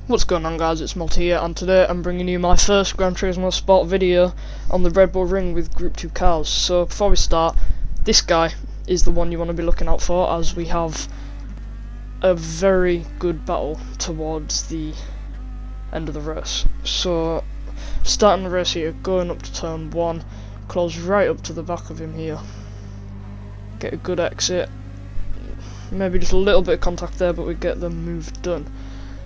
What's going on, guys? It's Multi here, and today I'm bringing you my first Gran Turismo Sport video on the Red Bull Ring with Group 2 cars. So before we start, this guy is the one you want to be looking out for, as we have a very good battle towards the end of the race. So starting the race here, going up to turn 1, close right up to the back of him here, get a good exit, maybe just a little bit of contact there, but we get the move done.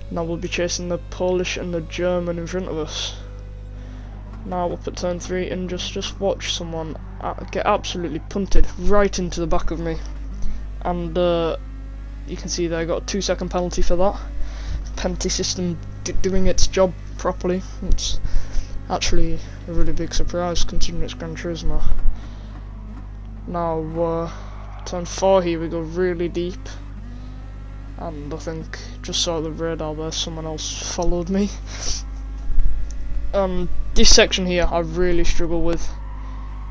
Now we'll be chasing the Polish and the German in front of us. Now up at turn 3 and just watch someone get absolutely punted right into the back of me. And you can see there I got a 2-second penalty for that. Penalty system doing its job properly. It's actually a really big surprise considering it's Gran Turismo. Now turn 4 here we go really deep. And I think, just saw the radar there, someone else followed me. This section here I really struggle with.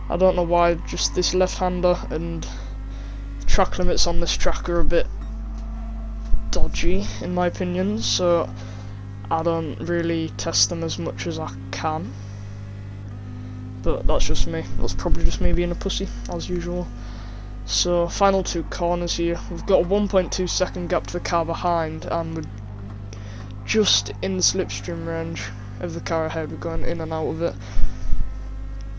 I don't know why, just this left-hander and track limits on this track are a bit dodgy in my opinion, so I don't really test them as much as I can. But that's just me, that's probably just me being a pussy, as usual. So, final 2 corners here. We've got a 1.2 second gap to the car behind, and we're just in the slipstream range of the car ahead. We're going in and out of it.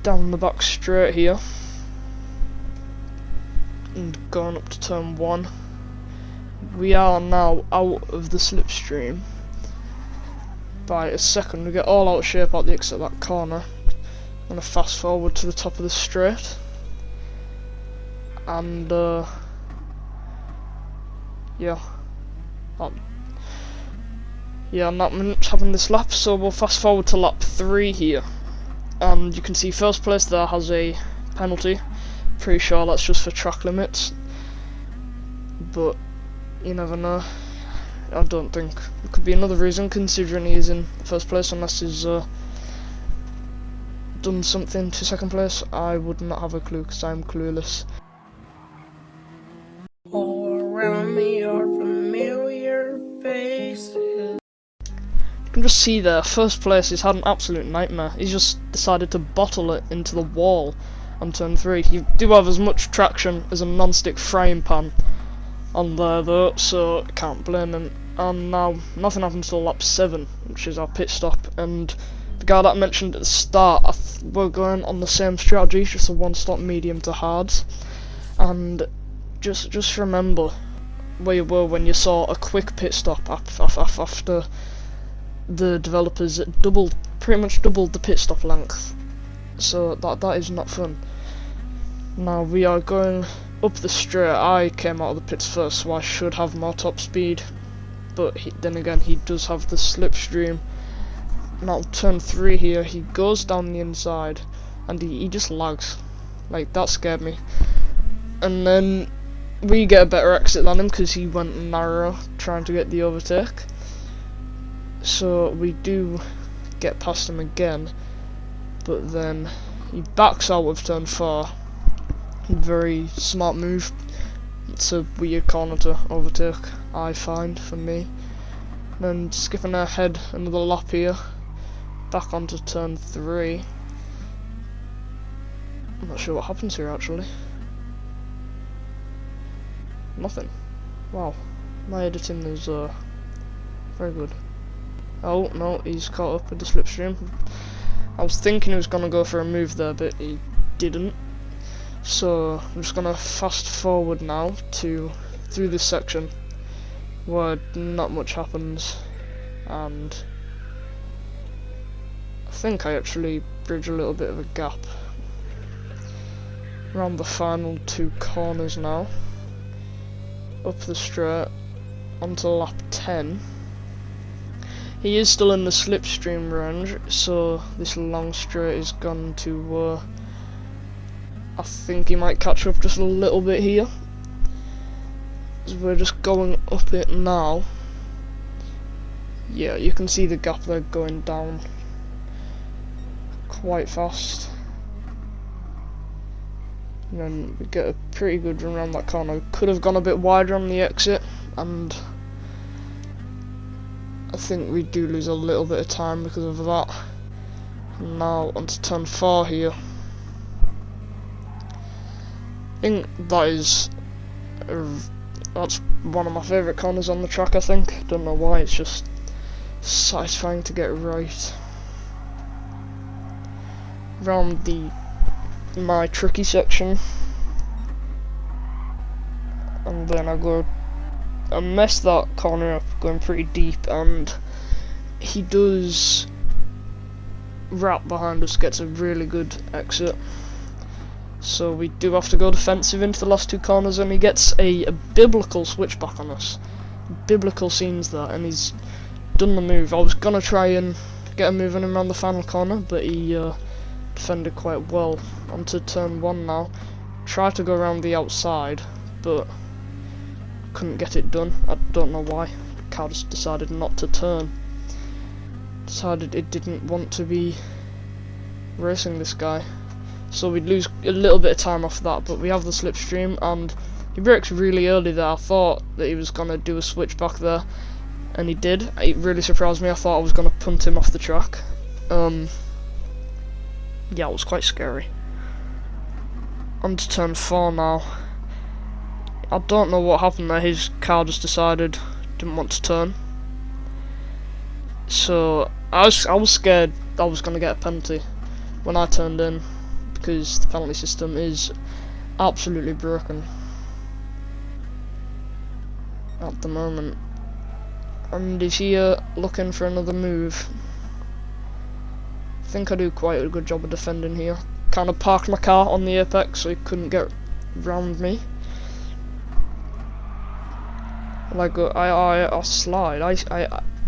Down the back straight here. And going up to turn 1. We are now out of the slipstream by a second. We get all out of shape out the exit of that corner. I'm going to fast forward to the top of the straight. And yeah, not much happened this lap, so we'll fast forward to lap 3 here, and you can see first place there has a penalty. Pretty sure that's just for track limits, but you never know. I don't think it could be another reason, considering he is in first place, unless he's done something to second place. I would not have a clue because I'm clueless. All around me are familiar faces. You can just see there, first place, he's had an absolute nightmare. He's just decided to bottle it into the wall on turn 3. You do have as much traction as a non-stick frying pan on there though, so can't blame him. And now, nothing happens till lap 7, which is our pit stop. And the guy that I mentioned at the start, we're going on the same strategy, just a one-stop medium to hards. And just remember where you were when you saw a quick pit stop after the developers pretty much doubled the pit stop length. So that is not fun. Now we are going up the straight. I came out of the pits first, so I should have more top speed. But then again, he does have the slipstream. Now turn 3 here, he goes down the inside, and he just lags. Like, that scared me. And then we get a better exit than him because he went narrow trying to get the overtake. So we do get past him again, but then he backs out of turn 4. Very smart move. It's a weird corner to overtake, I find, for me. Then skipping ahead another lap here, back onto turn 3. I'm not sure what happens here actually. Nothing. Wow, my editing is very good. Oh no, he's caught up with the slipstream. I was thinking he was gonna go for a move there, but he didn't. So I'm just gonna fast forward now through this section where not much happens, and I think I actually bridge a little bit of a gap around the final 2 corners now. Up the straight onto lap 10. He is still in the slipstream range, so this long straight is gone to I think he might catch up just a little bit here. So we're just going up it now. Yeah, you can see the gap there going down quite fast. And then we get a pretty good run around that corner. Could have gone a bit wider on the exit, and I think we do lose a little bit of time because of that. Now onto turn 4 here. I think that's one of my favourite corners on the track, I think. Don't know why, it's just satisfying to get right. Round my tricky section. And then I messed that corner up going pretty deep, and he does wrap behind us, gets a really good exit. So we do have to go defensive into the last 2 corners, and he gets a biblical switchback on us. Biblical scenes there, and he's done the move. I was gonna try and get a move on him around the final corner, but he defended quite well. Onto turn 1 now. Tried to go around the outside, but couldn't get it done. I don't know why. The car just decided not to turn. Decided it didn't want to be racing this guy. So we'd lose a little bit of time off that, but we have the slipstream, and he brakes really early there. I thought that he was going to do a switch back there, and he did. It really surprised me. I thought I was going to punt him off the track. Yeah, it was quite scary. On to turn 4 now. I don't know what happened there. His car just decided didn't want to turn. So I was scared I was going to get a penalty when I turned in, because the penalty system is absolutely broken at the moment. And he's here looking for another move. I think I do quite a good job of defending here. Kind of parked my car on the apex so he couldn't get round me. Like I slide.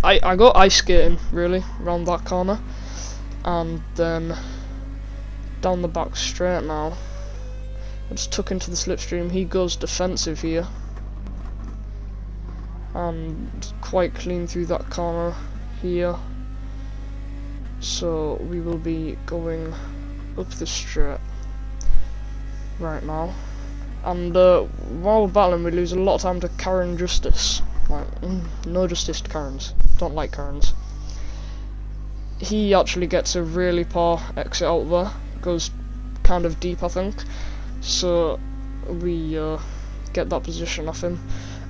I go ice skating really around that corner, and then down the back straight now. I just took into the slipstream. He goes defensive here, and quite clean through that corner here. So we will be going up the straight right now. And while we're battling, we lose a lot of time to Karen Justice. Like, no justice to Karens. Don't like Karens. He actually gets a really poor exit out there. Goes kind of deep, I think. So we get that position off him.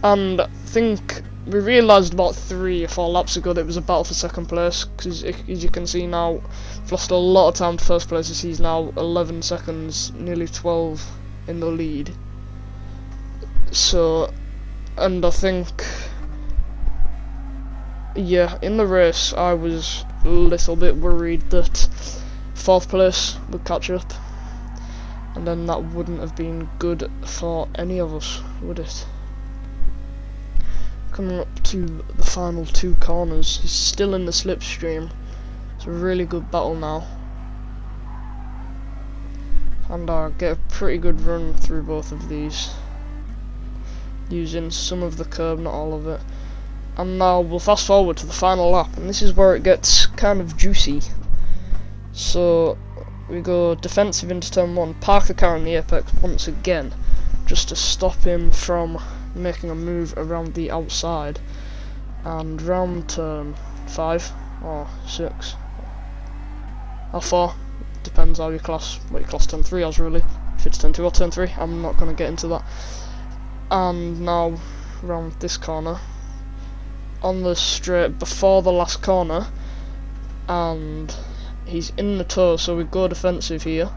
And I think we realised about 3 or 4 laps ago that it was a battle for second place, because as you can see now, we've lost a lot of time to first place, as he's now 11 seconds, nearly 12 in the lead. So, and I think, yeah, in the race I was a little bit worried that 4th place would catch up, and then that wouldn't have been good for any of us, would it? Coming up to the final 2 corners, he's still in the slipstream. It's a really good battle now, and I get a pretty good run through both of these, using some of the curb, not all of it. And now we'll fast forward to the final lap, and this is where it gets kind of juicy. So we go defensive into turn 1, park the car in the apex once again, just to stop him from making a move around the outside. And round turn 5 or 6 or 4, depends how you class, what you class turn 3 as really, if it's turn 2 or turn 3, I'm not going to get into that. And now round this corner, on the straight before the last corner, and he's in the toe, so we go defensive here.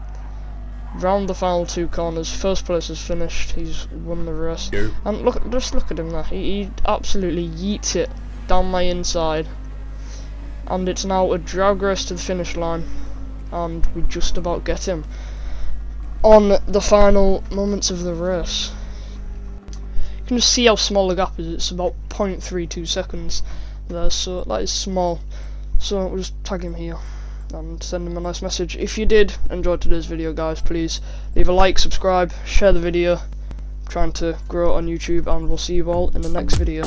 Round the final 2 corners, first place is finished, he's won the race. Yeah. And look, just look at him there, he absolutely yeets it down my inside. And it's now a drag race to the finish line, and we just about get him on the final moments of the race. You can just see how small the gap is. It's about 0.32 seconds there, so that is small. So we'll just tag him here and send him a nice message. If you did enjoy today's video, guys, please leave a like, subscribe, share the video. I'm trying to grow on YouTube, and we'll see you all in the next video.